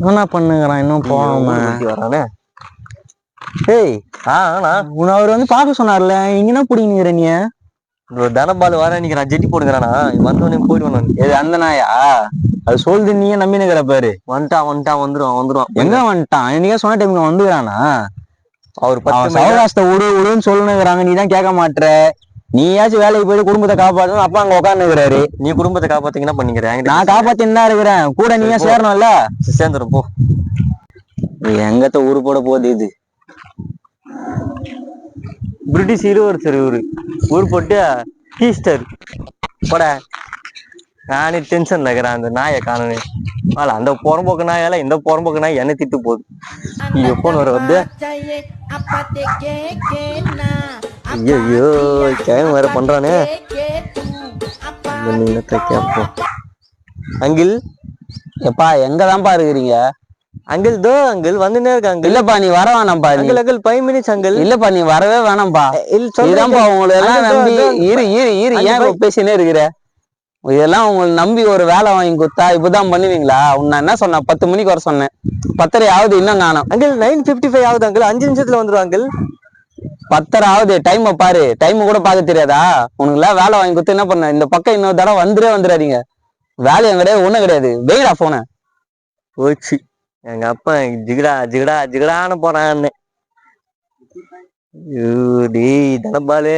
என்ன பண்ணுங்கிறான் இன்னும் போகாம வரானே. ஏய் உன்னை அவர் வந்து பார்க்க சொன்னார்ல, இங்க என்ன பிடிங்கிற நீ? தனபால் வர நிக்கிறான், ஜெட்டி போடுங்கிறானா, வந்தோடனே போயிடுவான். எது அந்த நாயா? அது சொல்லுது, நீயே நம்பினுக்கிற பாரு. வந்துருவான். எங்க வந்துட்டான்? நீங்க சொன்ன டைமுக்கு வந்துக்கிறானா? அவர் சவகாசத்தை விடுன்னு சொல்லுங்கிறாங்க, நீதான் கேட்க மாட்டுற. நீயாச்சும் வேலைக்கு போயிட்டு குடும்பத்தை காப்பாத்தணும், அப்பா அங்க உட்காந்துக்கிறாரு. நீ குடும்பத்தை காப்பாத்தீங்கன்னா பண்ணிக்கிறேன், நான் காப்பாத்தின்னு தான் இருக்கிறேன். கூட நீங்க சேரணும்ல. சேர்ந்துரும் போ. எங்கத்த ஊரு போட போகுது இது? பிரிட்டிஷ் இளவரசர் இவரு ஊர் போட்டு ஈஸ்டர் போட. நானே டென்ஷன்ல இருக்கிறேன், அந்த நாயை காணனே. அந்த புறம்போக்கு நாயால இந்த புறம்போக்கு நாய் என்ன திட்டு போகுது. எப்போ வர வந்து ஐயோ கேம் வேற பண்றானே. கேப்போம். அங்கிள் எப்பா எங்கதான்ப்பா இருக்கிறீங்க? அங்கிள் தோ அங்கிள் வந்துனே இருக்க அங்கிள். இல்லப்பா நீ வர வேணாம்ப்பா. Uncle uncle 5 minutes uncle. இல்லப்பா நீ வரவே வேணாம்ப்பா. இதுதான்ப்பா உங்களை எல்லாம் நம்பி ஏன் பேசினே இருக்கிற? இதெல்லாம் உங்களை நம்பி ஒரு வேலை வாங்கி கொடுத்தா இப்பதான் பண்ணுவீங்களா? உன்ன என்ன சொன்ன? 10 மணிக்கு வர சொன்னேன், 10:30 ஆகுது இன்னும் காணோம். அங்கிள் 9:55 ஆகுது அங்கிள். 5 நிமிஷத்துல வந்துடும் அங்கிள். 10:30 ஆகுது. டைம் பாரு. டைம் கூட பார்க்க தெரியாதா உனக்கு? எல்லாம் வேலை வாங்கி கொடுத்து என்ன பண்ண? இந்த பக்கம் இன்னொரு தடவை வந்துடாதீங்க. வேலையும் கிடையாது, ஒண்ணும் கிடையாது. வெயிடா போன போச்சு. எங்க அப்பா ஜிகடா ஜிகடா ஜிகடான்னு போறான்னு. டேய் தனபாலே.